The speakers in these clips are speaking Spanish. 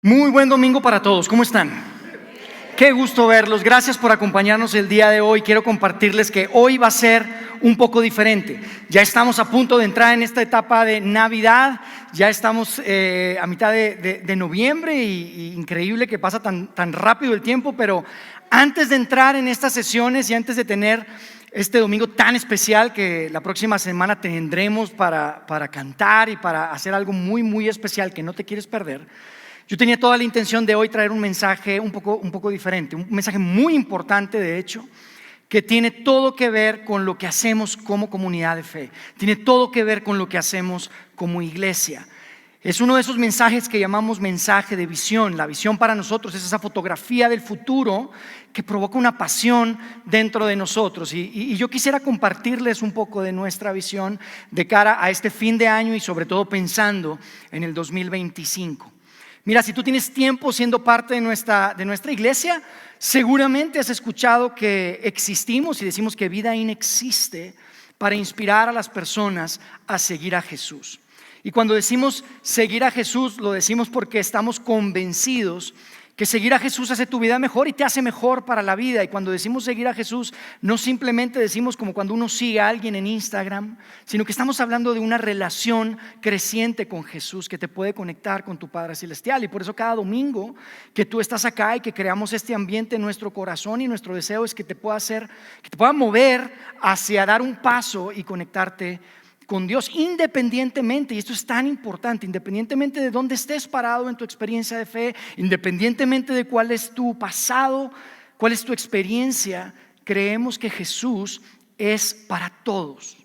Muy buen domingo para todos, ¿cómo están? Qué gusto verlos, gracias por acompañarnos el día de hoy. Quiero compartirles que hoy va a ser un poco diferente. Ya estamos a punto de entrar en esta etapa de Navidad, ya estamos a mitad de noviembre y increíble que pasa tan rápido el tiempo, pero antes de entrar en estas sesiones y antes de tener este domingo tan especial que la próxima semana tendremos para cantar y para hacer algo muy especial que no te quieres perder, yo tenía toda la intención de hoy traer un mensaje un poco diferente, un mensaje muy importante de hecho, que tiene todo que ver con lo que hacemos como comunidad de fe, tiene todo que ver con lo que hacemos como iglesia. Es uno de esos mensajes que llamamos mensaje de visión. La visión para nosotros es esa fotografía del futuro que provoca una pasión dentro de nosotros. Y yo quisiera compartirles un poco de nuestra visión de cara a este fin de año y sobre todo pensando en el 2025. Mira, si tú tienes tiempo siendo parte de nuestra iglesia, seguramente has escuchado que existimos y decimos que Vida In existe para inspirar a las personas a seguir a Jesús. Y cuando decimos seguir a Jesús, lo decimos porque estamos convencidos que seguir a Jesús hace tu vida mejor y te hace mejor para la vida. Y cuando decimos seguir a Jesús, no simplemente decimos como cuando uno sigue a alguien en Instagram, sino que estamos hablando de una relación creciente con Jesús que te puede conectar con tu Padre Celestial. Y por eso cada domingo que tú estás acá y que creamos este ambiente en nuestro corazón, y nuestro deseo es que te pueda mover hacia dar un paso y conectarte con Dios independientemente, y esto es tan importante, independientemente de dónde estés parado en tu experiencia de fe, independientemente de cuál es tu pasado, cuál es tu experiencia, creemos que Jesús es para todos.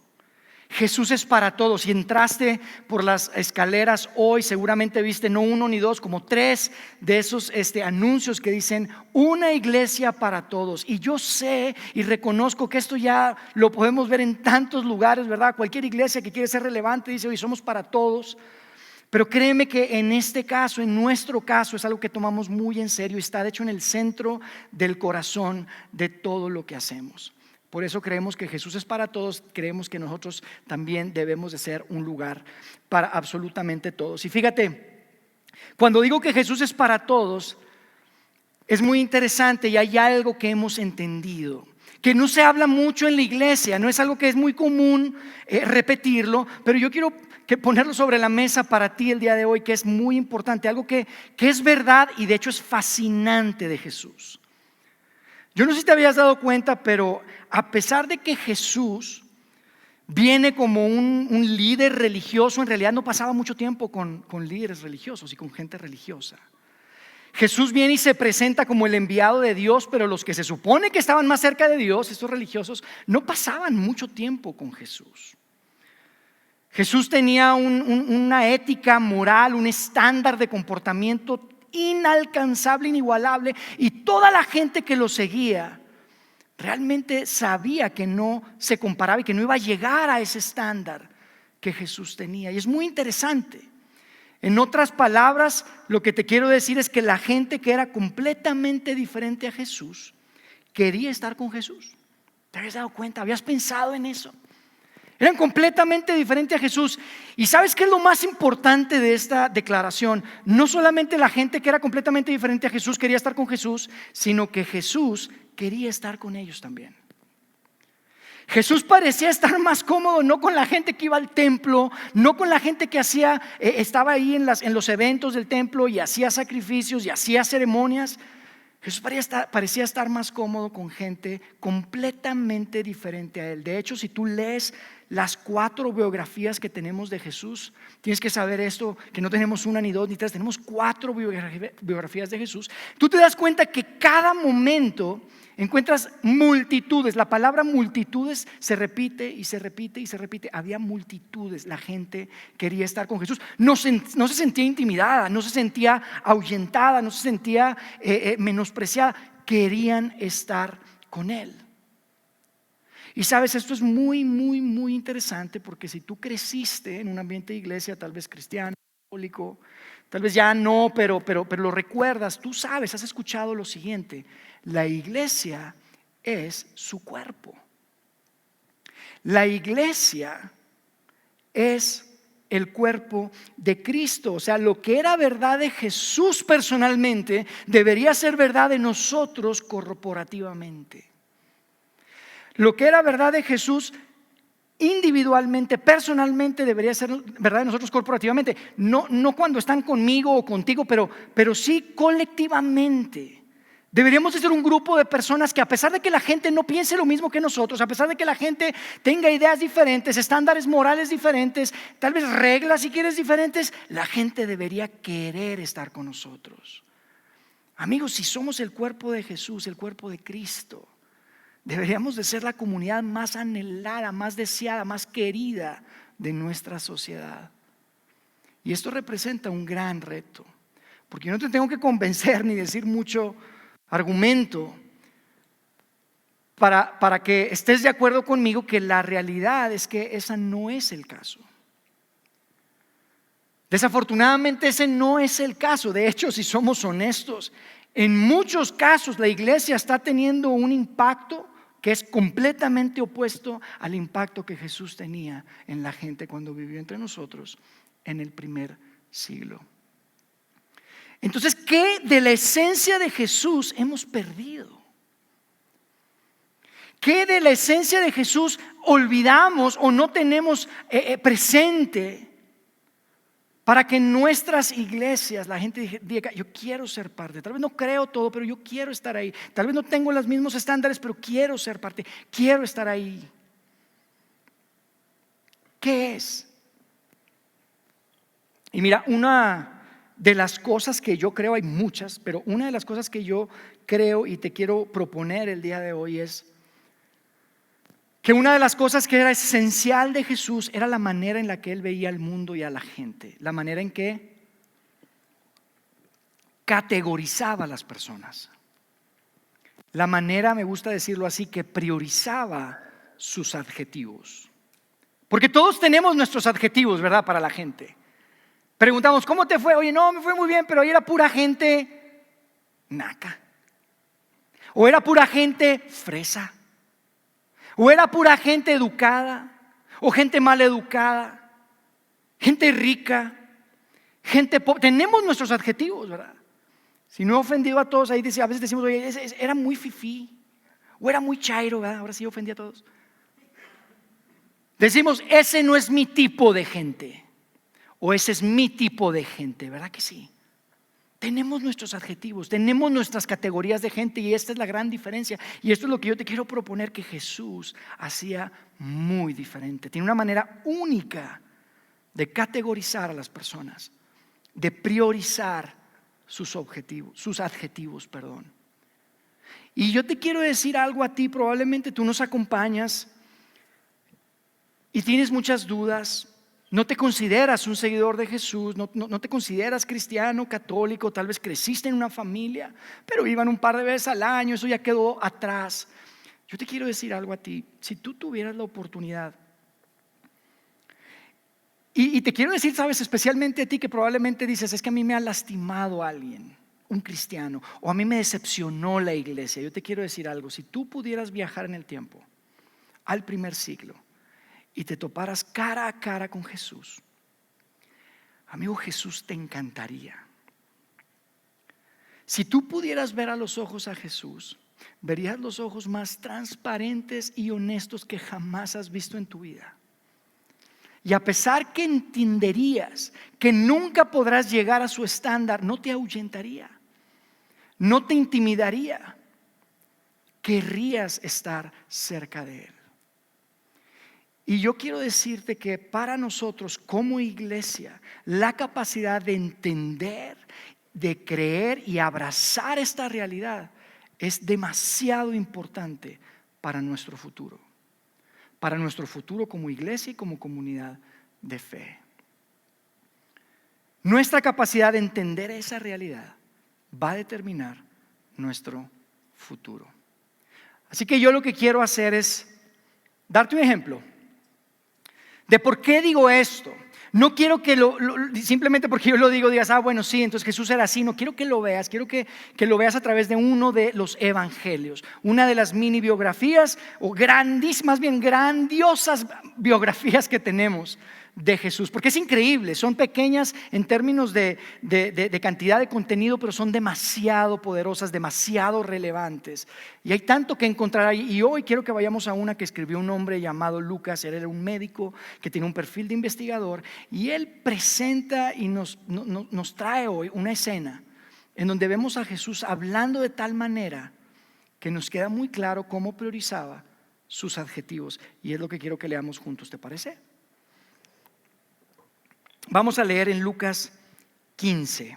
Jesús es para todos. Si entraste por las escaleras hoy, seguramente viste no uno ni dos, como tres de esos anuncios que dicen una iglesia para todos. Y yo sé y reconozco que esto ya lo podemos ver en tantos lugares, ¿verdad? Cualquier iglesia que quiere ser relevante dice hoy somos para todos. Pero créeme que en este caso, en nuestro caso, es algo que tomamos muy en serio y está de hecho en el centro del corazón de todo lo que hacemos. Por eso creemos que Jesús es para todos, creemos que nosotros también debemos de ser un lugar para absolutamente todos. Y fíjate, cuando digo que Jesús es para todos, es muy interesante y hay algo que hemos entendido, que no se habla mucho en la iglesia, no es algo que es muy común repetirlo, pero yo quiero ponerlo sobre la mesa para ti el día de hoy, que es muy importante, algo que es verdad y de hecho es fascinante de Jesús. Yo no sé si te habías dado cuenta, pero a pesar de que Jesús viene como un líder religioso, en realidad no pasaba mucho tiempo con líderes religiosos y con gente religiosa. Jesús viene y se presenta como el enviado de Dios, pero los que se supone que estaban más cerca de Dios, estos religiosos, no pasaban mucho tiempo con Jesús. Jesús tenía una ética moral, un estándar de comportamiento inalcanzable, inigualable, y toda la gente que lo seguía realmente sabía que no se comparaba y que no iba a llegar a ese estándar que Jesús tenía. Y es muy interesante. En otras palabras, lo que te quiero decir es que la gente que era completamente diferente a Jesús quería estar con Jesús. ¿Te habías dado cuenta? ¿Habías pensado en eso? Eran completamente diferentes a Jesús. ¿Y sabes qué es lo más importante de esta declaración? No solamente la gente que era completamente diferente a Jesús quería estar con Jesús, sino que Jesús quería estar con ellos también. Jesús parecía estar más cómodo no con la gente que iba al templo, no con la gente que estaba ahí en los eventos del templo y hacía sacrificios y hacía ceremonias. Jesús parecía estar más cómodo con gente completamente diferente a él. De hecho, si tú lees las 4 biografías que tenemos de Jesús, tienes que saber esto, que no tenemos 1 ni 2 ni 3, tenemos 4 biografías de Jesús. Tú te das cuenta que cada momento encuentras multitudes. La palabra multitudes se repite y se repite y se repite. Había multitudes, la gente quería estar con Jesús. No se sentía intimidada, no se sentía ahuyentada, no se sentía menospreciada. Querían estar con él. Y sabes, esto es muy interesante, porque si tú creciste en un ambiente de iglesia, tal vez cristiano, católico, tal vez ya no, pero lo recuerdas, tú sabes, has escuchado lo siguiente: la iglesia es su cuerpo. La iglesia es el cuerpo de Cristo. O sea, lo que era verdad de Jesús personalmente debería ser verdad de nosotros corporativamente. Lo que era verdad de Jesús individualmente, personalmente, debería ser verdad de nosotros corporativamente. No cuando están conmigo o contigo, pero sí colectivamente. Deberíamos de ser un grupo de personas que, a pesar de que la gente no piense lo mismo que nosotros, a pesar de que la gente tenga ideas diferentes, estándares morales diferentes, tal vez reglas si quieres diferentes, la gente debería querer estar con nosotros. Amigos, si somos el cuerpo de Jesús, el cuerpo de Cristo, deberíamos de ser la comunidad más anhelada, más deseada, más querida de nuestra sociedad. Y esto representa un gran reto, porque yo no te tengo que convencer ni decir mucho argumento para que estés de acuerdo conmigo que la realidad es que ese no es el caso. Desafortunadamente ese no es el caso. De hecho, si somos honestos, en muchos casos la iglesia está teniendo un impacto que es completamente opuesto al impacto que Jesús tenía en la gente cuando vivió entre nosotros en el primer siglo. Entonces, ¿qué de la esencia de Jesús hemos perdido? ¿Qué de la esencia de Jesús olvidamos o no tenemos presente para que en nuestras iglesias la gente diga: yo quiero ser parte? Tal vez no creo todo, pero yo quiero estar ahí. Tal vez no tengo los mismos estándares, pero quiero ser parte, quiero estar ahí. ¿Qué es? Y mira, una de las cosas que yo creo, hay muchas, pero una de las cosas que yo creo y te quiero proponer el día de hoy es que una de las cosas que era esencial de Jesús era la manera en la que Él veía al mundo y a la gente, la manera en que categorizaba a las personas, la manera, me gusta decirlo así, que priorizaba sus adjetivos. Porque todos tenemos nuestros adjetivos, ¿verdad? Para la gente. Preguntamos: ¿cómo te fue? Oye, no, me fue muy bien, pero ahí era pura gente naca. O era pura gente fresa. O era pura gente educada. O gente mal educada. Gente rica. Gente pobre. Tenemos nuestros adjetivos, ¿verdad? Si no he ofendido a todos, ahí a veces decimos: oye, era muy fifí. O era muy chairo, ¿verdad? Ahora sí ofendí a todos. Decimos: ese no es mi tipo de gente. O ese es mi tipo de gente, ¿verdad que sí? Tenemos nuestros adjetivos, tenemos nuestras categorías de gente, y esta es la gran diferencia. Y esto es lo que yo te quiero proponer que Jesús hacía muy diferente. Tiene una manera única de categorizar a las personas, de priorizar sus adjetivos. Y yo te quiero decir algo a ti. Probablemente tú nos acompañas y tienes muchas dudas. No te consideras un seguidor de Jesús, no te consideras cristiano, católico, tal vez creciste en una familia, pero iban un par de veces al año, eso ya quedó atrás. Yo te quiero decir algo a ti. Si tú tuvieras la oportunidad, y te quiero decir, sabes, especialmente a ti que probablemente dices: es que a mí me ha lastimado alguien, un cristiano, o a mí me decepcionó la iglesia. Yo te quiero decir algo: si tú pudieras viajar en el tiempo al primer siglo y te toparas cara a cara con Jesús, amigo, Jesús te encantaría. Si tú pudieras ver a los ojos a Jesús, verías los ojos más transparentes y honestos que jamás has visto en tu vida. Y a pesar que entenderías que nunca podrás llegar a su estándar, no te ahuyentaría, no te intimidaría. Querrías estar cerca de Él. Y yo quiero decirte que para nosotros como iglesia, la capacidad de entender, de creer y abrazar esta realidad es demasiado importante para nuestro futuro. Para nuestro futuro como iglesia y como comunidad de fe. Nuestra capacidad de entender esa realidad va a determinar nuestro futuro. Así que yo lo que quiero hacer es darte un ejemplo de por qué digo esto. No quiero que simplemente porque yo lo digo digas: bueno, sí, entonces Jesús era así. No quiero que lo veas, quiero que lo veas a través de uno de los evangelios, una de las mini biografías o grandiosas biografías que tenemos de Jesús, porque es increíble, son pequeñas en términos de cantidad de contenido, pero son demasiado poderosas, demasiado relevantes, y hay tanto que encontrar ahí. Y hoy quiero que vayamos a una que escribió un hombre llamado Lucas. Él era un médico que tiene un perfil de investigador, y él presenta y nos trae hoy una escena en donde vemos a Jesús hablando de tal manera que nos queda muy claro cómo priorizaba sus adjetivos, y es lo que quiero que leamos juntos. ¿Te parece? Vamos a leer en Lucas 15.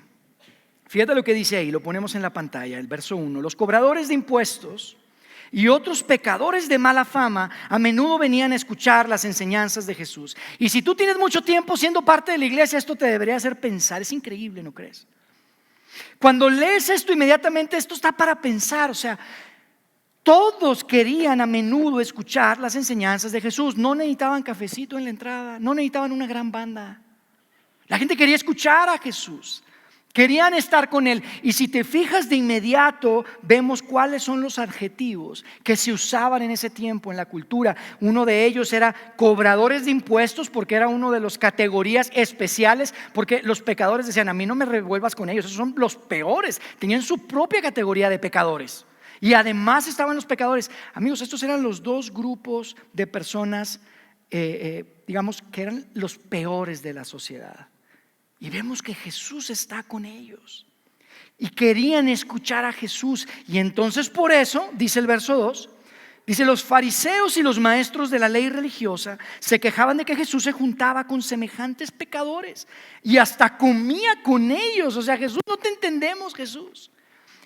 Fíjate lo que dice ahí, lo ponemos en la pantalla, el verso 1. Los cobradores de impuestos y otros pecadores de mala fama a menudo venían a escuchar las enseñanzas de Jesús. Y si tú tienes mucho tiempo siendo parte de la iglesia, esto te debería hacer pensar. Es increíble, ¿no crees? Cuando lees esto, inmediatamente esto está para pensar. O sea, todos querían a menudo escuchar las enseñanzas de Jesús. No necesitaban cafecito en la entrada, no necesitaban una gran banda. La gente quería escuchar a Jesús, querían estar con Él. Y si te fijas, de inmediato vemos cuáles son los adjetivos que se usaban en ese tiempo en la cultura. Uno de ellos era cobradores de impuestos, porque era una de las categorías especiales, porque los pecadores decían: a mí no me revuelvas con ellos, esos son los peores. Tenían su propia categoría de pecadores, y además estaban los pecadores. Amigos, estos eran los dos grupos de personas, digamos, que eran los peores de la sociedad. Y vemos que Jesús está con ellos y querían escuchar a Jesús. Y entonces, por eso, dice el verso 2, dice: los fariseos y los maestros de la ley religiosa se quejaban de que Jesús se juntaba con semejantes pecadores y hasta comía con ellos. O sea, Jesús, no te entendemos, Jesús.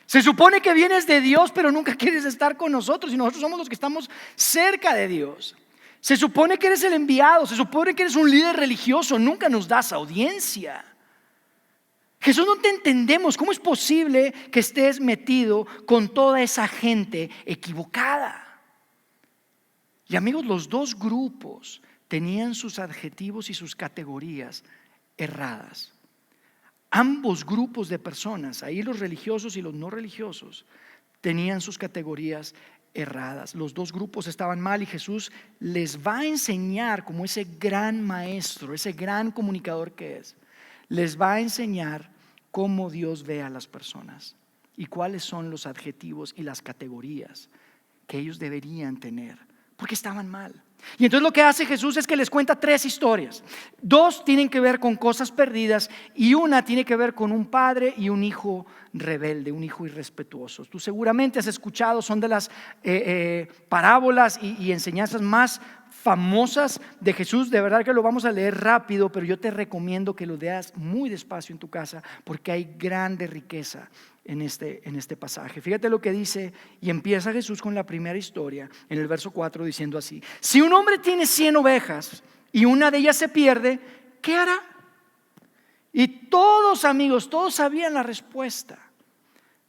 Se supone que vienes de Dios, pero nunca quieres estar con nosotros, y nosotros somos los que estamos cerca de Dios. Se supone que eres el enviado, se supone que eres un líder religioso, nunca nos das audiencia. Jesús, no te entendemos. ¿Cómo es posible que estés metido con toda esa gente equivocada? Y amigos, los dos grupos tenían sus adjetivos y sus categorías erradas. Ambos grupos de personas, ahí los religiosos y los no religiosos, tenían sus categorías erradas. Los dos grupos estaban mal, y Jesús les va a enseñar, como ese gran maestro, ese gran comunicador que es, les va a enseñar cómo Dios ve a las personas y cuáles son los adjetivos y las categorías que ellos deberían tener, porque estaban mal. Y entonces lo que hace Jesús es que les cuenta tres historias. Dos tienen que ver con cosas perdidas, y una tiene que ver con un padre y un hijo rebelde, un hijo irrespetuoso. Tú seguramente has escuchado, son de las parábolas y enseñanzas más famosas de Jesús. De verdad que lo vamos a leer rápido, pero yo te recomiendo que lo leas muy despacio en tu casa, porque hay grande riqueza en este pasaje. Fíjate lo que dice, y empieza Jesús con la primera historia en el verso 4 diciendo así: si un hombre tiene 100 ovejas y una de ellas se pierde, ¿qué hará? Y todos, amigos, todos sabían la respuesta.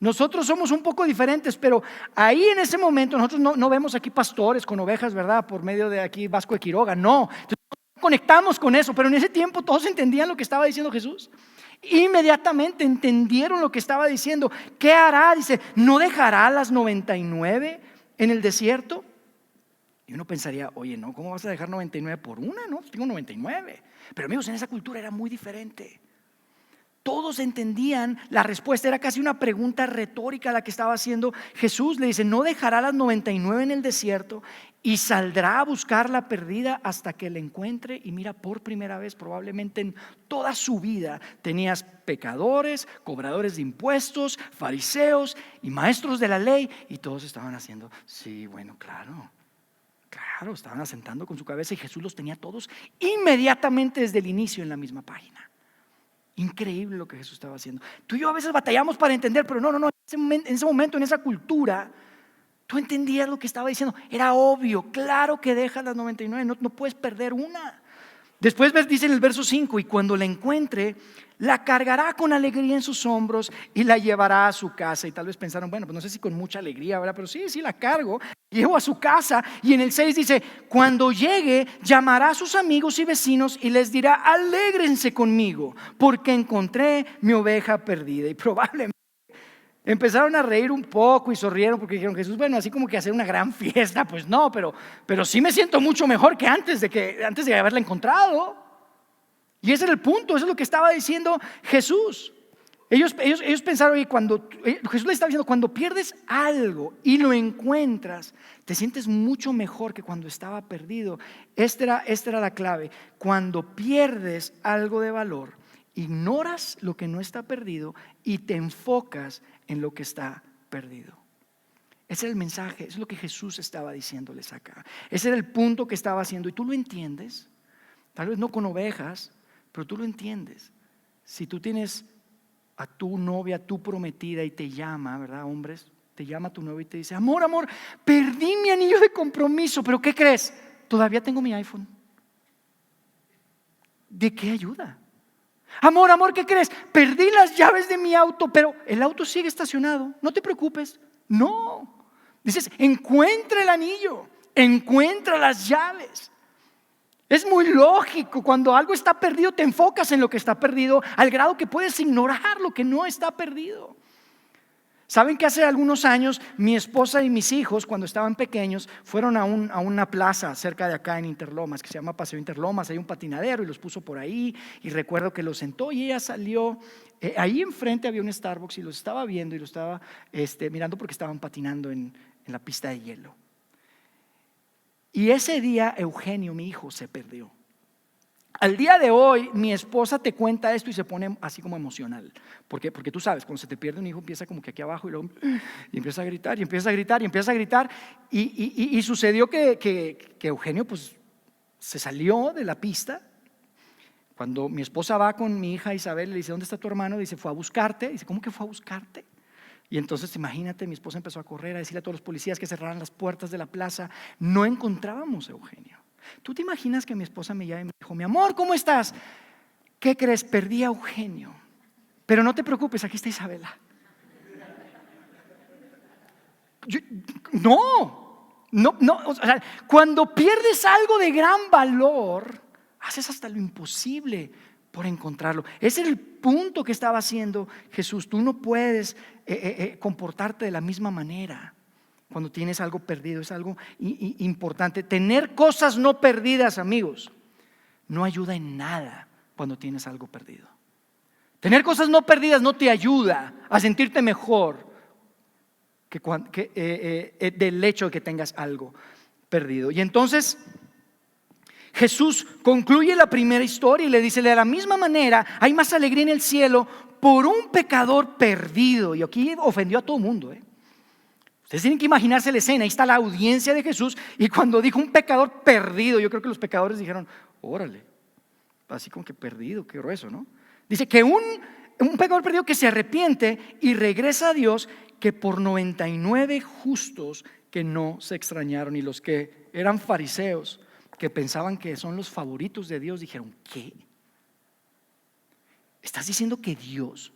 Nosotros somos un poco diferentes, pero ahí en ese momento nosotros no vemos aquí pastores con ovejas, ¿verdad? Por medio de aquí Vasco de Quiroga, no. Entonces, conectamos con eso, pero en ese tiempo todos entendían lo que estaba diciendo Jesús. Inmediatamente entendieron lo que estaba diciendo. ¿Qué hará? Dice: ¿no dejará las 99 en el desierto? Y uno pensaría: oye, no, ¿cómo vas a dejar 99 por una? No, tengo 99. Pero amigos, en esa cultura era muy diferente. Todos entendían la respuesta, era casi una pregunta retórica la que estaba haciendo Jesús. Le dice: ¿no dejará las 99 en el desierto y saldrá a buscar la perdida hasta que la encuentre? Y mira, por primera vez, probablemente en toda su vida, tenías pecadores, cobradores de impuestos, fariseos y maestros de la ley, y todos estaban haciendo: sí, bueno, claro, estaban asentando con su cabeza, y Jesús los tenía todos inmediatamente desde el inicio en la misma página. Increíble lo que Jesús estaba haciendo. Tú y yo a veces batallamos para entender, pero no, en ese momento, en esa cultura, tú entendías lo que estaba diciendo. Era obvio, claro que dejas las 99, no puedes perder una. Después dice en el verso 5: y cuando la encuentre, la cargará con alegría en sus hombros y la llevará a su casa. Y tal vez pensaron: bueno, pues no sé si con mucha alegría, ¿verdad? Pero sí, la cargo, llevo a su casa. Y en el 6 dice: cuando llegue, llamará a sus amigos y vecinos y les dirá: alégrense conmigo, porque encontré mi oveja perdida. Y probablemente empezaron a reír un poco y sonrieron, porque dijeron: Jesús, bueno, así como que hacer una gran fiesta, pues no, pero sí me siento mucho mejor que antes de haberla encontrado. Y ese era el punto, eso es lo que estaba diciendo Jesús. Ellos pensaron, oye, Jesús les estaba diciendo, cuando pierdes algo y lo encuentras, te sientes mucho mejor que cuando estaba perdido. Esta era la clave. Cuando pierdes algo de valor, ignoras lo que no está perdido y te enfocas en lo que está perdido. Ese era el mensaje, es lo que Jesús estaba diciéndoles acá. Ese era el punto que estaba haciendo, y tú lo entiendes. Tal vez no con ovejas, pero tú lo entiendes. Si tú tienes a tu novia, a tu prometida, y te llama, ¿verdad, hombres? Te llama tu novia y te dice, amor, perdí mi anillo de compromiso, pero ¿qué crees? Todavía tengo mi iPhone. ¿De qué ayuda? Amor, ¿qué crees? Perdí las llaves de mi auto, pero el auto sigue estacionado, no te preocupes. No, dices, encuentra el anillo, encuentra las llaves. Es muy lógico, cuando algo está perdido te enfocas en lo que está perdido al grado que puedes ignorar lo que no está perdido. Saben que hace algunos años mi esposa y mis hijos, cuando estaban pequeños, fueron a una plaza cerca de acá en Interlomas, que se llama Paseo Interlomas. Hay un patinadero y los puso por ahí, y recuerdo que los sentó y ella salió. Ahí enfrente había un Starbucks y los estaba viendo y los estaba mirando porque estaban patinando en la pista de hielo. Y ese día Eugenio, mi hijo, se perdió. Al día de hoy mi esposa te cuenta esto y se pone así como emocional. Porque tú sabes, cuando se te pierde un hijo empieza como que aquí abajo y empieza a gritar y empieza a gritar y empieza a gritar. Y sucedió que Eugenio pues se salió de la pista. Cuando mi esposa va con mi hija Isabel, le dice, ¿dónde está tu hermano? Dice, fue a buscarte. Dice, ¿cómo que fue a buscarte? Y entonces imagínate, mi esposa empezó a correr, a decirle a todos los policías que cerraran las puertas de la plaza. No encontrábamos a Eugenio. ¿Tú te imaginas que mi esposa me llama y me dijo, mi amor, ¿cómo estás? ¿Qué crees? Perdí a Eugenio. Pero no te preocupes, aquí está Isabela. No, o sea, cuando pierdes algo de gran valor, haces hasta lo imposible por encontrarlo. Ese era el punto que estaba haciendo Jesús. Tú no puedes comportarte de la misma manera cuando tienes algo perdido. Es algo importante. Tener cosas no perdidas, amigos, no ayuda en nada cuando tienes algo perdido. Tener cosas no perdidas no te ayuda a sentirte mejor del hecho de que tengas algo perdido. Y entonces Jesús concluye la primera historia y le dice, de la misma manera hay más alegría en el cielo por un pecador perdido. Y aquí ofendió a todo el mundo. Ustedes tienen que imaginarse la escena. Ahí está la audiencia de Jesús, y cuando dijo un pecador perdido, yo creo que los pecadores dijeron, órale, así como que perdido, qué grueso, ¿no? Dice que un pecador perdido que se arrepiente y regresa a Dios, que por 99 justos que no se extrañaron. Y los que eran fariseos, que pensaban que son los favoritos de Dios, dijeron, ¿qué? ¿Estás diciendo que Dios,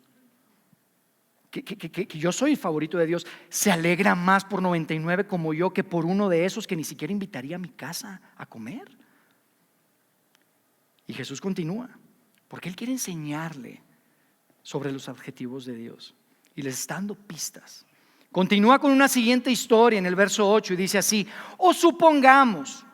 que yo soy el favorito de Dios, se alegra más por 99 como yo que por uno de esos que ni siquiera invitaría a mi casa a comer? Y Jesús continúa, porque Él quiere enseñarle sobre los adjetivos de Dios y les está dando pistas. Continúa con una siguiente historia en el verso 8 y dice así: o supongamos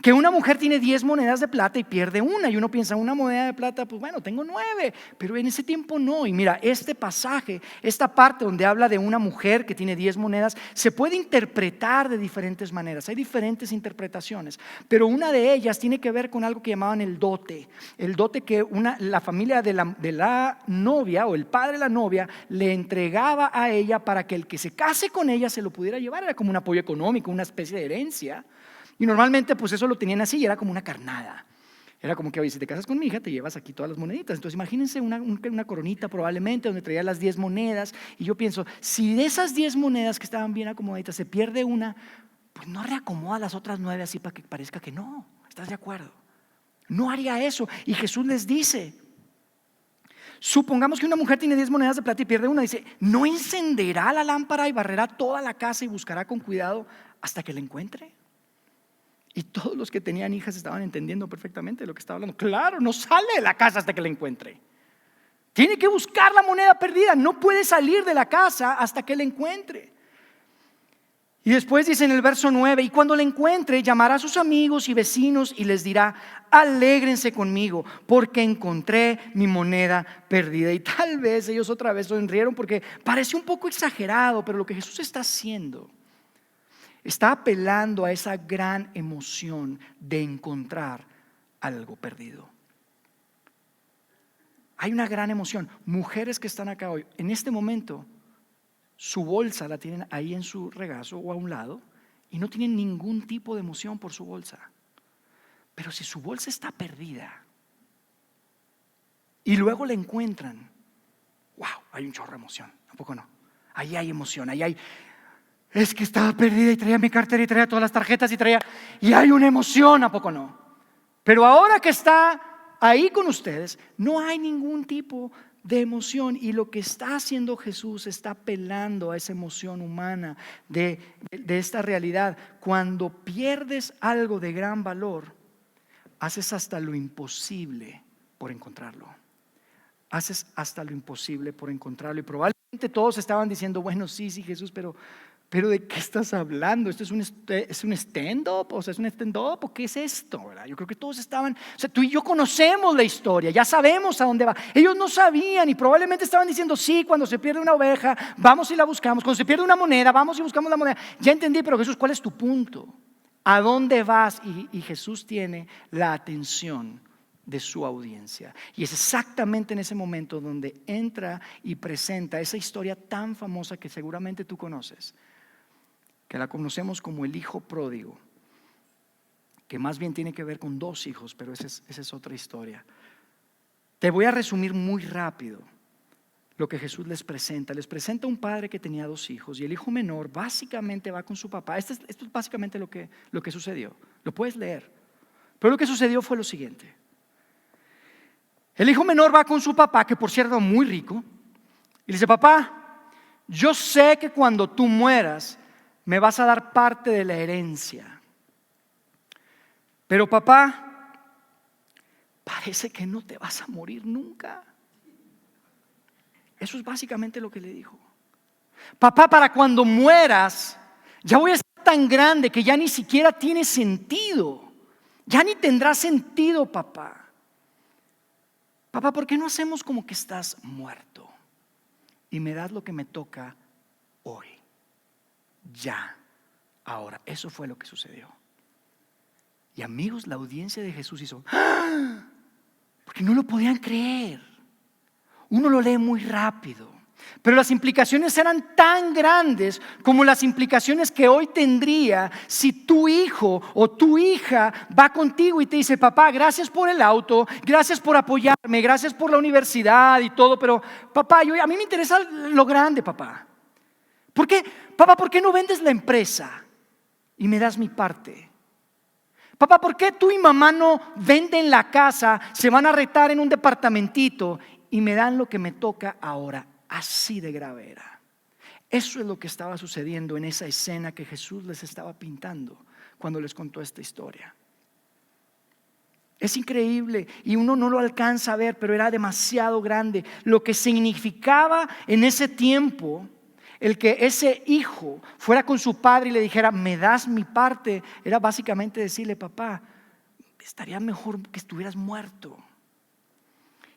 que una mujer tiene 10 monedas de plata y pierde una, y uno piensa, una moneda de plata, pues bueno, tengo 9, pero en ese tiempo no. Y mira, este pasaje, esta parte donde habla de una mujer que tiene 10 monedas, se puede interpretar de diferentes maneras. Hay diferentes interpretaciones, pero una de ellas tiene que ver con algo que llamaban el dote. El dote que la familia de la novia, o el padre de la novia, le entregaba a ella para que el que se case con ella se lo pudiera llevar. Era como un apoyo económico, una especie de herencia. Y normalmente pues eso lo tenían así, y era como una carnada. Era como que, oye, si te casas con mi hija te llevas aquí todas las moneditas. Entonces imagínense una coronita probablemente donde traía las 10 monedas. Y yo pienso, si de esas 10 monedas que estaban bien acomodaditas se pierde una, pues no reacomoda las otras 9 así para que parezca que no. ¿Estás de acuerdo? No haría eso. Y Jesús les dice, supongamos que una mujer tiene 10 monedas de plata y pierde una. Dice, ¿no encenderá la lámpara y barrerá toda la casa y buscará con cuidado hasta que la encuentre? Y todos los que tenían hijas estaban entendiendo perfectamente lo que estaba hablando. Claro, no sale de la casa hasta que la encuentre. Tiene que buscar la moneda perdida. No puede salir de la casa hasta que la encuentre. Y después dice en el verso 9, y cuando le encuentre, llamará a sus amigos y vecinos y les dirá: alégrense conmigo, porque encontré mi moneda perdida. Y tal vez ellos otra vez sonrieron porque parece un poco exagerado, pero lo que Jesús está haciendo, está apelando a esa gran emoción de encontrar algo perdido. Hay una gran emoción. Mujeres que están acá hoy, en este momento, su bolsa la tienen ahí en su regazo o a un lado y no tienen ningún tipo de emoción por su bolsa. Pero si su bolsa está perdida y luego la encuentran, wow, hay un chorro de emoción, ¿a poco no? Ahí hay emoción, ahí hay, es que estaba perdida y traía mi cartera y traía todas las tarjetas y hay una emoción, ¿a poco no? Pero ahora que está ahí con ustedes, no hay ningún tipo de emoción, y lo que está haciendo Jesús está apelando a esa emoción humana de esta realidad. Cuando pierdes algo de gran valor, haces hasta lo imposible por encontrarlo. Haces hasta lo imposible por encontrarlo. Y probablemente todos estaban diciendo: bueno, sí, Jesús, pero ¿de qué estás hablando? ¿Esto es un stand-up? O sea, ¿es un stand-up? ¿O qué es esto? ¿Verdad? Yo creo que todos estaban, o sea, tú y yo conocemos la historia, ya sabemos a dónde va. Ellos no sabían y probablemente estaban diciendo: sí, cuando se pierde una oveja, vamos y la buscamos. Cuando se pierde una moneda, vamos y buscamos la moneda. Ya entendí, pero Jesús, ¿cuál es tu punto? ¿A dónde vas? Y Jesús tiene la atención de su audiencia. Y es exactamente en ese momento donde entra y presenta esa historia tan famosa que seguramente tú conoces, que la conocemos como el hijo pródigo, que más bien tiene que ver con dos hijos, pero esa es otra historia. Te voy a resumir muy rápido lo que Jesús les presenta. Les presenta un padre que tenía dos hijos y el hijo menor básicamente va con su papá. Esto es básicamente lo que sucedió. Lo puedes leer. Pero lo que sucedió fue lo siguiente. El hijo menor va con su papá, que por cierto era muy rico, y le dice: papá, yo sé que cuando tú mueras me vas a dar parte de la herencia, pero papá, parece que no te vas a morir nunca. Eso es básicamente lo que le dijo. Papá, para cuando mueras ya voy a estar tan grande que ya ni siquiera tiene sentido. Ya ni tendrá sentido, papá. Papá, ¿por qué no hacemos como que estás muerto y me das lo que me toca hoy? Ya, ahora. Eso fue lo que sucedió. Y amigos, la audiencia de Jesús hizo ¡ah! Porque no lo podían creer. Uno lo lee muy rápido, pero las implicaciones eran tan grandes como las implicaciones que hoy tendría si tu hijo o tu hija va contigo y te dice: papá, gracias por el auto, gracias por apoyarme, gracias por la universidad y todo, pero papá, a mí me interesa lo grande, papá. ¿Por qué? Papá, ¿por qué no vendes la empresa y me das mi parte? Papá, ¿por qué tú y mamá no venden la casa, se van a rentar en un departamentito y me dan lo que me toca ahora? Así de grave era. Eso es lo que estaba sucediendo en esa escena que Jesús les estaba pintando cuando les contó esta historia. Es increíble y uno no lo alcanza a ver, pero era demasiado grande lo que significaba en ese tiempo. El que ese hijo fuera con su padre y le dijera: me das mi parte, era básicamente decirle: papá, estaría mejor que estuvieras muerto.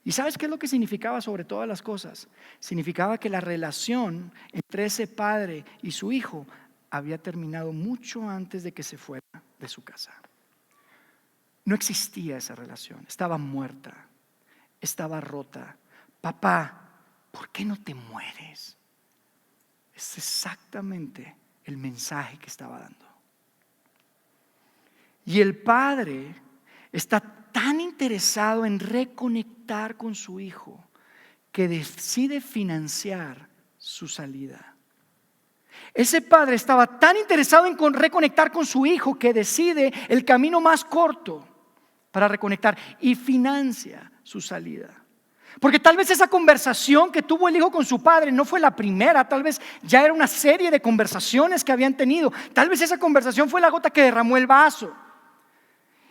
¿Y sabes qué es lo que significaba sobre todas las cosas? Significaba que la relación entre ese padre y su hijo había terminado mucho antes de que se fuera de su casa. No existía esa relación, estaba muerta, estaba rota. Papá, ¿por qué no te mueres? Es exactamente el mensaje que estaba dando. Y el padre está tan interesado en reconectar con su hijo que decide financiar su salida. Ese padre estaba tan interesado en reconectar con su hijo que decide el camino más corto para reconectar y financia su salida. Porque tal vez esa conversación que tuvo el hijo con su padre no fue la primera, tal vez ya era una serie de conversaciones que habían tenido. Tal vez esa conversación fue la gota que derramó el vaso.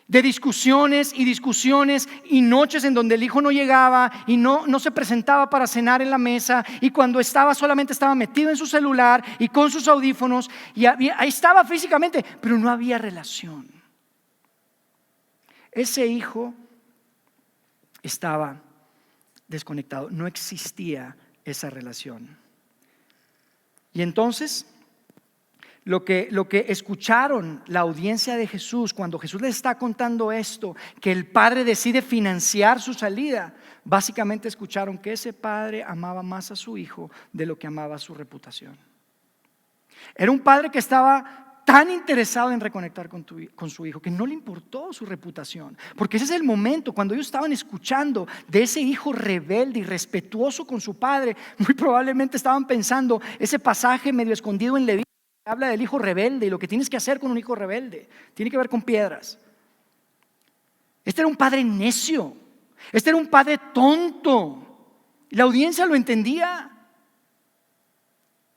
de discusiones y discusiones y noches en donde el hijo no llegaba y no se presentaba para cenar en la mesa, y cuando estaba solamente estaba metido en su celular y con sus audífonos, y ahí estaba físicamente, pero no había relación. Ese hijo estaba desconectado, no existía esa relación. Y entonces lo que escucharon la audiencia de Jesús cuando Jesús les está contando esto, que el padre decide financiar su salida, básicamente escucharon que ese padre amaba más a su hijo de lo que amaba su reputación. Era un padre que estaba tan interesado en reconectar con su hijo que no le importó su reputación, porque ese es el momento cuando ellos estaban escuchando de ese hijo rebelde y respetuoso con su padre. Muy probablemente estaban pensando ese pasaje medio escondido en Levítico, habla del hijo rebelde y lo que tienes que hacer con un hijo rebelde. Tiene que ver con piedras. Este era un padre necio. Este era un padre tonto. La audiencia lo entendía.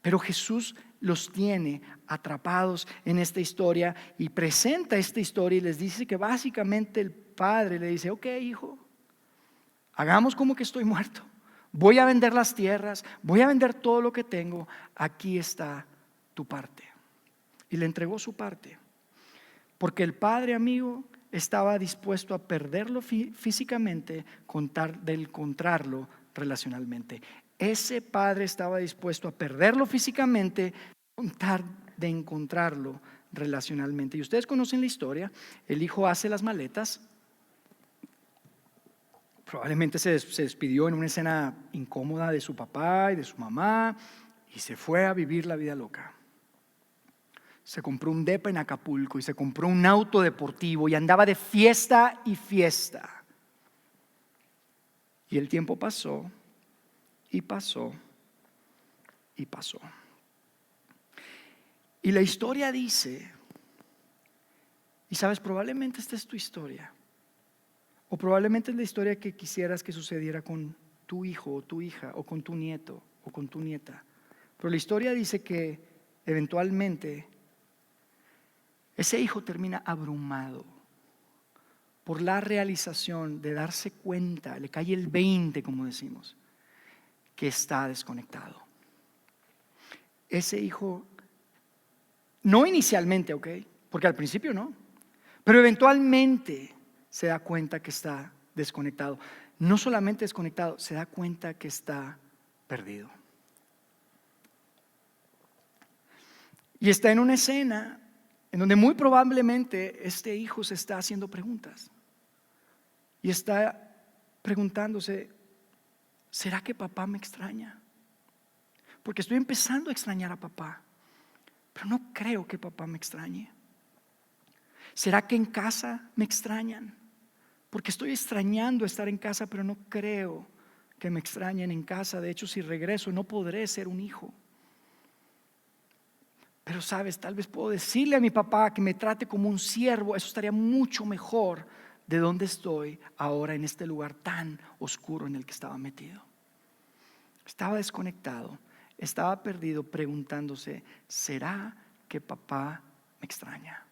Pero Jesús los tiene atrapados en esta historia y presenta esta historia y les dice que básicamente el padre le dice: ok, hijo, hagamos como que estoy muerto. Voy a vender las tierras, voy a vender todo lo que tengo. Aquí está tu parte. Y le entregó su parte, porque el padre, amigo, estaba dispuesto a perderlo físicamente con tal de encontrarlo relacionalmente. Ese padre estaba dispuesto a perderlo físicamente con tal de encontrarlo relacionalmente. Y ustedes conocen la historia. El hijo hace las maletas. Probablemente se despidió en una escena incómoda de su papá y de su mamá y se fue a vivir la vida loca. Se compró un depa en Acapulco y se compró un auto deportivo y andaba de fiesta y fiesta. Y el tiempo pasó y pasó y pasó. Y la historia dice, y sabes, probablemente esta es tu historia, o probablemente es la historia que quisieras que sucediera con tu hijo o tu hija, o con tu nieto o con tu nieta. Pero la historia dice que eventualmente ese hijo termina abrumado por la realización de darse cuenta, le cae el 20, como decimos, que está desconectado. Ese hijo, no inicialmente, ok, porque al principio no, pero eventualmente se da cuenta que está desconectado. No solamente desconectado, se da cuenta que está perdido. Y está en una escena en donde muy probablemente este hijo se está haciendo preguntas y está preguntándose: ¿será que papá me extraña? Porque estoy empezando a extrañar a papá, pero no creo que papá me extrañe. ¿Será que en casa me extrañan? Porque estoy extrañando estar en casa, pero no creo que me extrañen en casa. De hecho, si regreso no podré ser un hijo. Pero sabes, tal vez puedo decirle a mi papá que me trate como un siervo. Eso estaría mucho mejor de donde estoy ahora, en este lugar tan oscuro en el que estaba metido. Estaba desconectado, estaba perdido, preguntándose: ¿será que papá me extraña?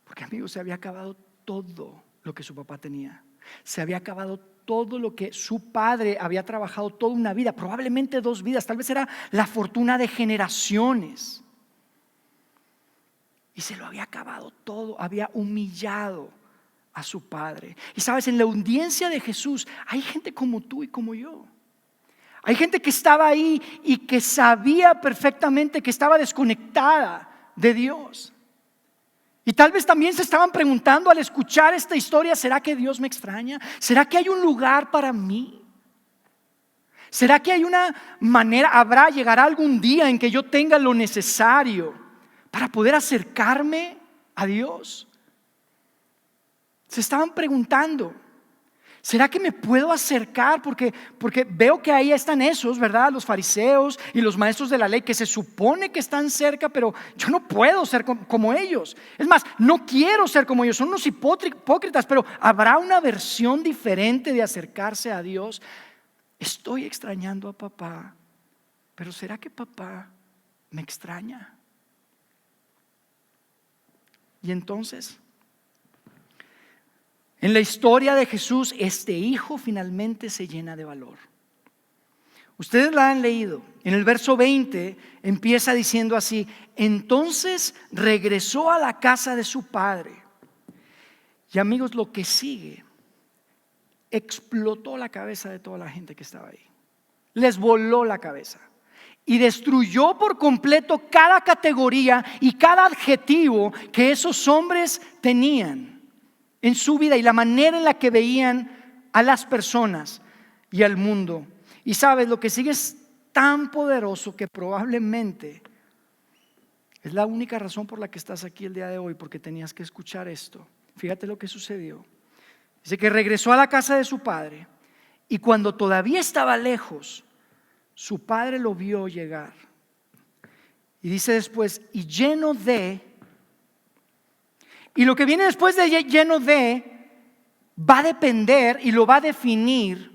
Porque, amigos, se había acabado todo lo que su papá tenía. Se había acabado todo lo que su padre había trabajado toda una vida, probablemente 2 vidas, tal vez era la fortuna de generaciones. Y se lo había acabado todo, había humillado a su padre. Y sabes, en la audiencia de Jesús hay gente como tú y como yo. Hay gente que estaba ahí y que sabía perfectamente que estaba desconectada de Dios. Y tal vez también se estaban preguntando al escuchar esta historia: ¿será que Dios me extraña? ¿Será que hay un lugar para mí? ¿Será que hay una manera, llegará algún día en que yo tenga lo necesario para poder acercarme a Dios? Se estaban preguntando: ¿será que me puedo acercar? Porque veo que ahí están esos, ¿verdad? Los fariseos y los maestros de la ley, que se supone que están cerca, pero yo no puedo ser como ellos. Es más, no quiero ser como ellos. Son unos hipócritas, pero ¿habrá una versión diferente de acercarse a Dios? Estoy extrañando a papá, pero ¿será que papá me extraña? Y entonces En la historia de Jesús, este hijo finalmente se llena de valor. Ustedes la han leído. En el verso 20 empieza diciendo así: entonces regresó a la casa de su padre. Y amigos, lo que sigue explotó la cabeza de toda la gente que estaba ahí. Les voló la cabeza y destruyó por completo cada categoría y cada adjetivo que esos hombres tenían en su vida y la manera en la que veían a las personas y al mundo. Y sabes, lo que sigue es tan poderoso que probablemente es la única razón por la que estás aquí el día de hoy, porque tenías que escuchar esto. Fíjate lo que sucedió. Dice que regresó a la casa de su padre y cuando todavía estaba lejos, su padre lo vio llegar. Y dice después, y lleno de, y lo que viene después de lleno de, va a depender y lo va a definir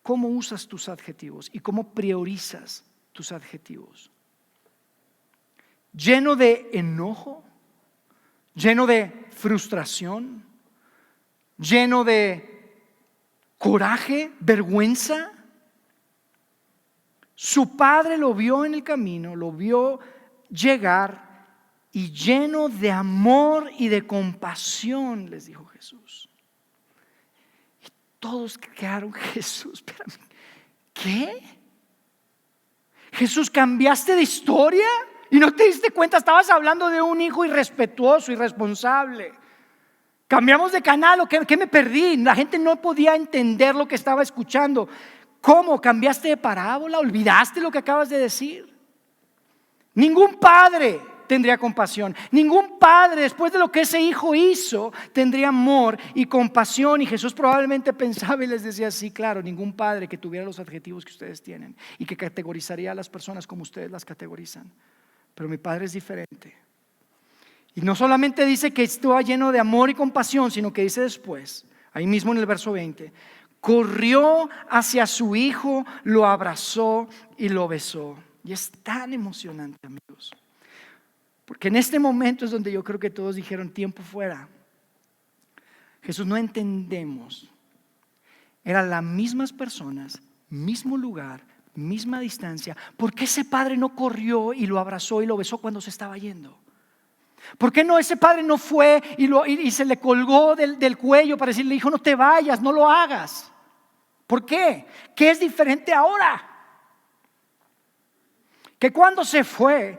cómo usas tus adjetivos y cómo priorizas tus adjetivos. Lleno de enojo, lleno de frustración, lleno de coraje, vergüenza. Su padre lo vio en el camino, lo vio llegar y lleno de amor y de compasión, les dijo Jesús. Y todos quedaron: Jesús, espérame, ¿qué? Jesús, ¿cambiaste de historia? Y no te diste cuenta, estabas hablando de un hijo irrespetuoso, irresponsable. Cambiamos de canal, ¿o qué me perdí? La gente no podía entender lo que estaba escuchando. ¿Cómo? ¿Cambiaste de parábola? ¿Olvidaste lo que acabas de decir? Ningún padre tendría compasión. Ningún padre, después de lo que ese hijo hizo, tendría amor y compasión. Y Jesús probablemente pensaba y les decía: sí, claro, ningún padre que tuviera los adjetivos que ustedes tienen y que categorizaría a las personas como ustedes las categorizan. Pero mi padre es diferente. Y no solamente dice que estaba lleno de amor y compasión, sino que dice después, ahí mismo en el verso 20, corrió hacia su hijo, lo abrazó y lo besó. Y es tan emocionante, amigos, porque en este momento es donde yo creo que todos dijeron: tiempo fuera. Jesús, no entendemos. Eran las mismas personas, mismo lugar, misma distancia. ¿Por qué ese padre no corrió y lo abrazó y lo besó cuando se estaba yendo? ¿Por qué no ese padre no fue y se le colgó del cuello para decirle: hijo, no te vayas, no lo hagas? ¿Por qué? ¿Qué es diferente ahora? Que cuando se fue,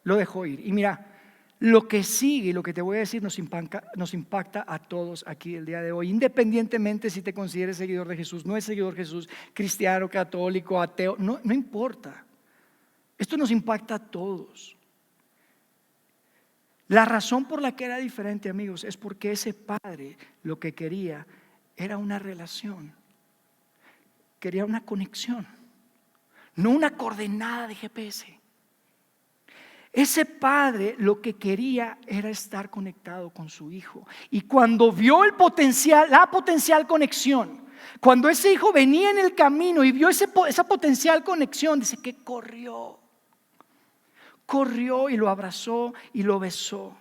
lo dejó ir. Y mira, lo que sigue y lo que te voy a decir nos impacta a todos aquí el día de hoy, independientemente si te consideres seguidor de Jesús, no es seguidor de Jesús, cristiano, católico, ateo, no importa. Esto nos impacta a todos. La razón por la que era diferente, amigos, es porque ese padre lo que quería era una relación. Quería una conexión, no una coordenada de GPS. Ese padre lo que quería era estar conectado con su hijo. Y cuando vio el potencial, la potencial conexión, cuando ese hijo venía en el camino y vio esa potencial conexión, dice que corrió y lo abrazó y lo besó.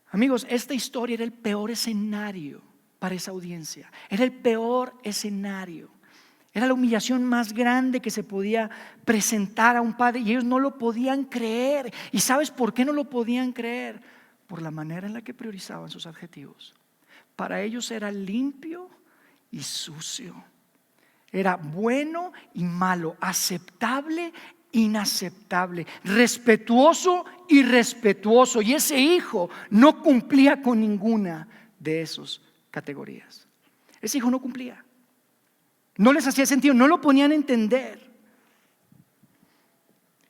Amigos, esta historia era el peor escenario para esa audiencia. Era el peor escenario. Era la humillación más grande que se podía presentar a un padre y ellos no lo podían creer. ¿Y sabes por qué no lo podían creer? Por la manera en la que priorizaban sus adjetivos. Para ellos era limpio y sucio. Era bueno y malo, aceptable, inaceptable, respetuoso, irrespetuoso. Y ese hijo no cumplía con ninguna de esas categorías. Ese hijo no cumplía. No les hacía sentido, no lo ponían a entender.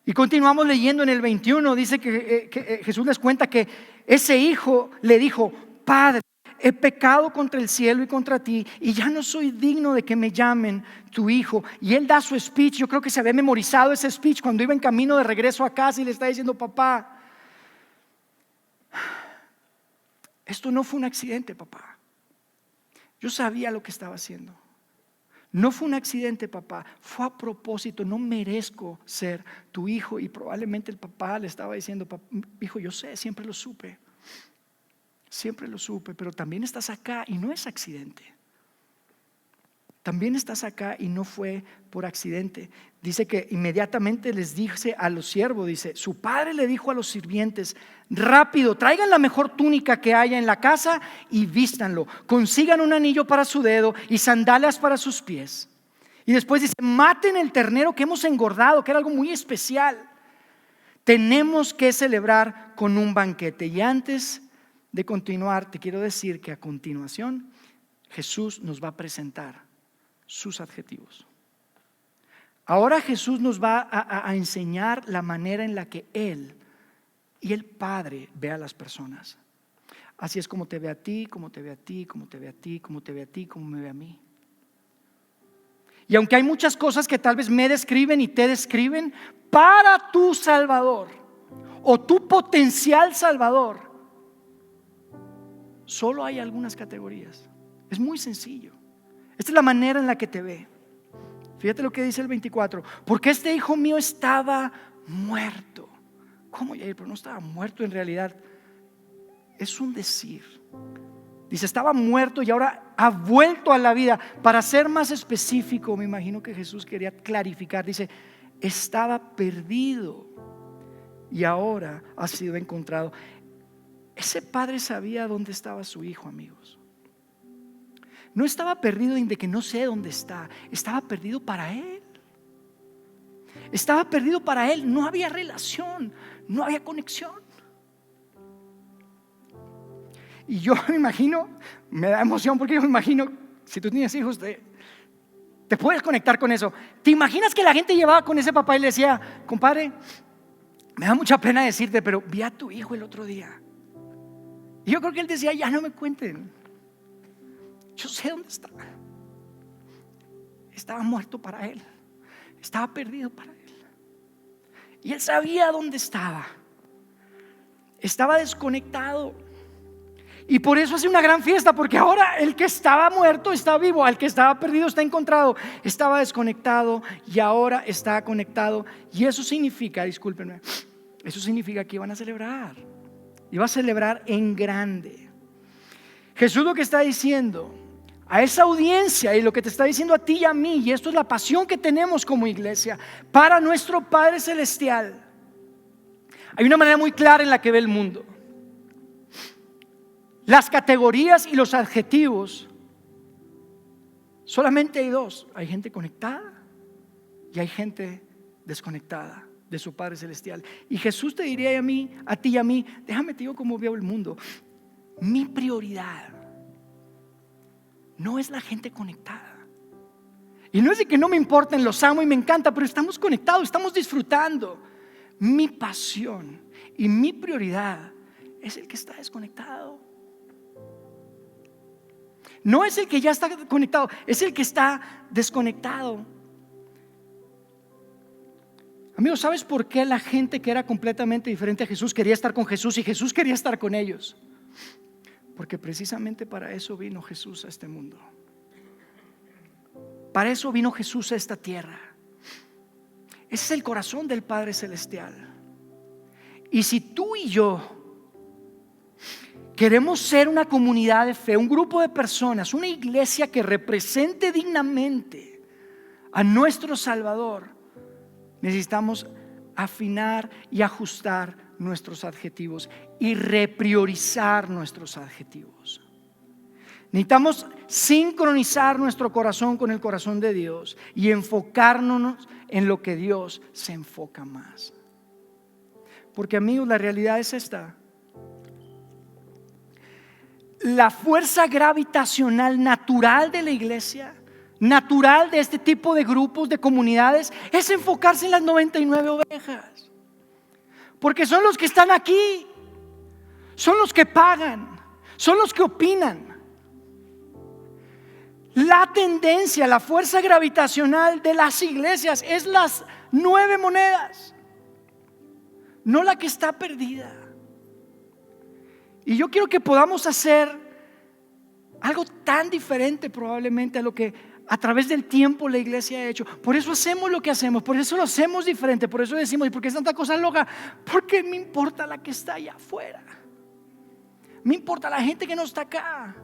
Y continuamos leyendo en el 21, dice que Jesús les cuenta que ese hijo le dijo: Padre, he pecado contra el cielo y contra ti, y ya no soy digno de que me llamen tu hijo. Y él da su speech. Yo creo que se había memorizado ese speech cuando iba en camino de regreso a casa y le está diciendo: papá, esto no fue un accidente, papá. Yo sabía lo que estaba haciendo. No fue un accidente, papá, fue a propósito. No merezco ser tu hijo. Y probablemente el papá le estaba diciendo: hijo, yo sé, siempre lo supe. siempre lo supe, pero también estás acá y no es accidente. También estás acá y no fue por accidente. Dice que inmediatamente les dice a los siervos, dice, su padre le dijo a los sirvientes, rápido, traigan la mejor túnica que haya en la casa y vístanlo. Consigan un anillo para su dedo y sandalias para sus pies. Y después dice, maten el ternero que hemos engordado, que era algo muy especial. Tenemos que celebrar con un banquete. Y antes de continuar, te quiero decir que a continuación Jesús nos va a presentar sus adjetivos. Ahora Jesús nos va a enseñar la manera en la que Él y el Padre ve a las personas. Así es como te ve a ti, como te ve a ti, como te ve a ti, como te ve a ti, como me ve a mí. Y aunque hay muchas cosas que tal vez me describen y te describen, para tu Salvador o tu potencial Salvador, solo hay algunas categorías. Es muy sencillo. Esta es la manera en la que te ve. Fíjate lo que dice el 24. Porque este hijo mío estaba muerto. ¿Cómo, Yair? Pero no estaba muerto en realidad. Es un decir. Dice, estaba muerto y ahora ha vuelto a la vida. Para ser más específico, me imagino que Jesús quería clarificar. Dice, estaba perdido y ahora ha sido encontrado. Ese padre sabía dónde estaba su hijo, amigos. No estaba perdido de que no sé dónde está. Estaba perdido para él. Estaba perdido para él. No había relación, no había conexión. Y yo me imagino, me da emoción porque yo me imagino, si tú tienes hijos, te puedes conectar con eso. ¿Te imaginas que la gente llevaba con ese papá y le decía, compadre, me da mucha pena decirte, pero vi a tu hijo el otro día? Y yo creo que él decía, ya no me cuenten. Yo sé dónde está. Estaba muerto para él. Estaba perdido para él. Y él sabía dónde estaba. Estaba desconectado. Y por eso hace una gran fiesta, porque ahora el que estaba muerto está vivo, al que estaba perdido está encontrado. Estaba desconectado y ahora está conectado. Y eso significa, discúlpenme, eso significa que iban a celebrar. Iba a celebrar en grande. Jesús lo que está diciendo a esa audiencia y lo que te está diciendo a ti y a mí, y esto es la pasión que tenemos como iglesia para nuestro Padre Celestial. Hay una manera muy clara en la que ve el mundo. Las categorías y los adjetivos, solamente hay dos. Hay gente conectada y hay gente desconectada de su Padre Celestial. Y Jesús te diría a ti y a mí, déjame te digo cómo veo el mundo. Mi prioridad no es la gente conectada. Y no es de que no me importen, los amo y me encanta, pero estamos conectados, estamos disfrutando. Mi pasión y mi prioridad es el que está desconectado. No es el que ya está conectado, es el que está desconectado. Amigos, ¿sabes por qué la gente que era completamente diferente a Jesús quería estar con Jesús y Jesús quería estar con ellos? Porque precisamente para eso vino Jesús a este mundo. Para eso vino Jesús a esta tierra. Ese es el corazón del Padre Celestial. Y si tú y yo queremos ser una comunidad de fe, un grupo de personas, una iglesia que represente dignamente a nuestro Salvador, necesitamos afinar y ajustar nuestros adjetivos y repriorizar nuestros adjetivos. Necesitamos sincronizar nuestro corazón con el corazón de Dios y enfocarnos en lo que Dios se enfoca más. Porque, amigos, la realidad es esta: la fuerza gravitacional natural de la iglesia, natural de este tipo de grupos, de comunidades, es enfocarse en las 99 ovejas. Porque son los que están aquí, son los que pagan, son los que opinan. La tendencia, la fuerza gravitacional de las iglesias es las 9 monedas, no la que está perdida. Y yo quiero que podamos hacer algo tan diferente probablemente a lo que a través del tiempo la iglesia ha hecho. Por eso hacemos lo que hacemos, por eso lo hacemos diferente. Por eso decimos, ¿y por qué es tanta cosa loca? Porque me importa la que está allá afuera. Me importa la gente que no está acá.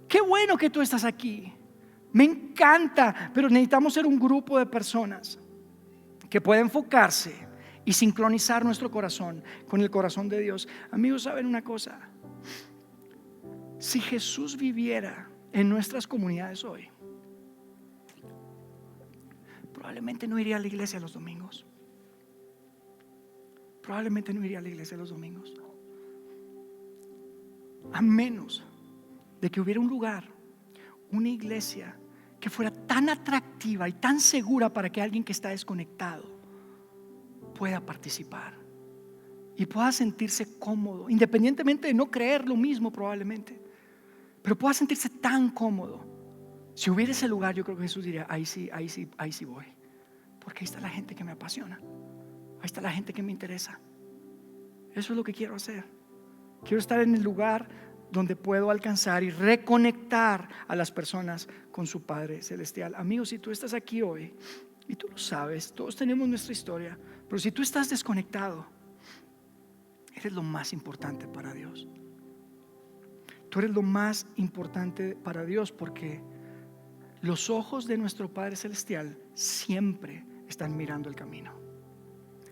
Qué bueno que tú estás aquí. Me encanta, pero necesitamos ser un grupo de personas que pueda enfocarse y sincronizar nuestro corazón con el corazón de Dios. Amigos, ¿saben una cosa? Si Jesús viviera en nuestras comunidades hoy, probablemente no iría a la iglesia los domingos. Probablemente no iría a la iglesia los domingos. A menos de que hubiera un lugar, una iglesia que fuera tan atractiva y tan segura para que alguien que está desconectado pueda participar y pueda sentirse cómodo, independientemente de no creer lo mismo probablemente, pero pueda sentirse tan cómodo. Si hubiera ese lugar, yo creo que Jesús diría: ahí sí voy, porque ahí está la gente que me apasiona, ahí está la gente que me interesa. Eso es lo que quiero hacer. Quiero estar en el lugar donde puedo alcanzar y reconectar a las personas con su Padre Celestial. Amigos, si tú estás aquí hoy, y tú lo sabes, todos tenemos nuestra historia, pero si tú estás desconectado, eres lo más importante para Dios. Tú eres lo más importante para Dios, porque los ojos de nuestro Padre Celestial siempre están mirando el camino.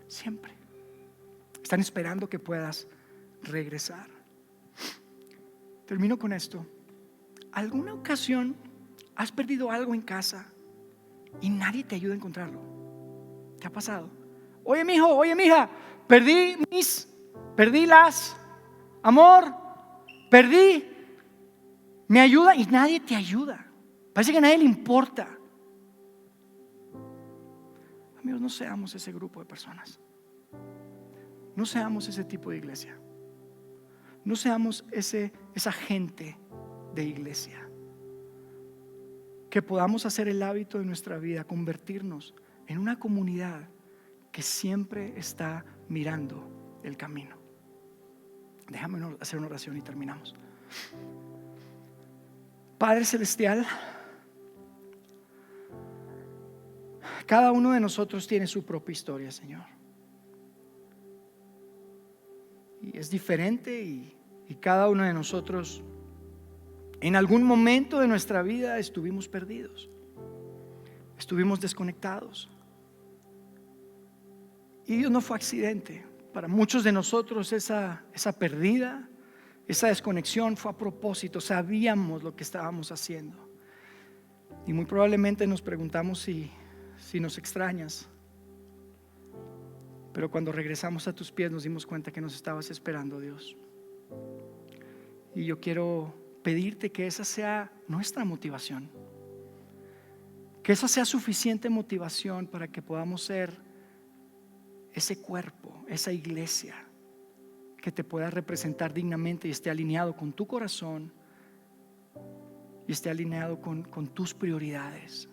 Siempre están esperando que puedas regresar. Termino con esto. ¿Alguna ocasión has perdido algo en casa y nadie te ayuda a encontrarlo? ¿Te ha pasado? Oye, mijo, oye, mija, perdí las, amor, perdí, me ayuda, y nadie te ayuda. Parece que a nadie le importa. Amigos, no seamos ese grupo de personas. No seamos ese tipo de iglesia. No seamos esa gente de iglesia. Que podamos hacer el hábito de nuestra vida, convertirnos en una comunidad que siempre está mirando el camino. Déjame hacer una oración y terminamos. Padre Celestial, cada uno de nosotros tiene su propia historia, Señor. Y es diferente, y cada uno de nosotros en algún momento de nuestra vida estuvimos perdidos, estuvimos desconectados. Y Dios, no fue accidente. Para muchos de nosotros esa pérdida, esa desconexión fue a propósito. Sabíamos lo que estábamos haciendo. Y muy probablemente nos preguntamos si nos extrañas. Pero cuando regresamos a tus pies nos dimos cuenta que nos estabas esperando, Dios. Y yo quiero pedirte que esa sea nuestra motivación, que esa sea suficiente motivación para que podamos ser ese cuerpo, esa iglesia que te pueda representar dignamente y esté alineado con tu corazón y esté alineado con tus prioridades.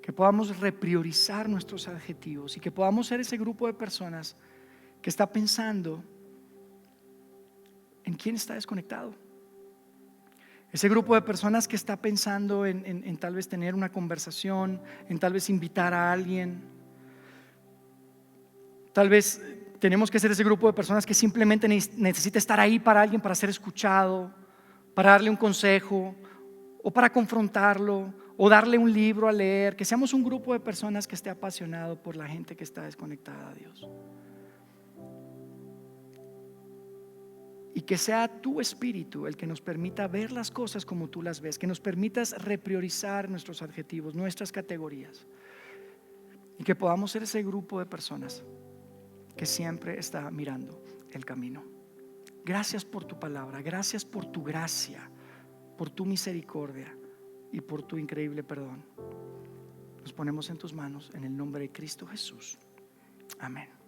Que podamos repriorizar nuestros adjetivos y que podamos ser ese grupo de personas que está pensando en quién está desconectado. Ese grupo de personas que está pensando en tal vez tener una conversación, en tal vez invitar a alguien. Tal vez tenemos que ser ese grupo de personas que simplemente necesita estar ahí para alguien, para ser escuchado, para darle un consejo o para confrontarlo o darle un libro a leer. Que seamos un grupo de personas que esté apasionado por la gente que está desconectada a Dios. Y que sea tu espíritu el que nos permita ver las cosas como tú las ves, que nos permitas repriorizar nuestros adjetivos, nuestras categorías, y que podamos ser ese grupo de personas que siempre está mirando el camino. Gracias por tu palabra, gracias por tu gracia, por tu misericordia y por tu increíble perdón. Nos ponemos en tus manos en el nombre de Cristo Jesús. Amén.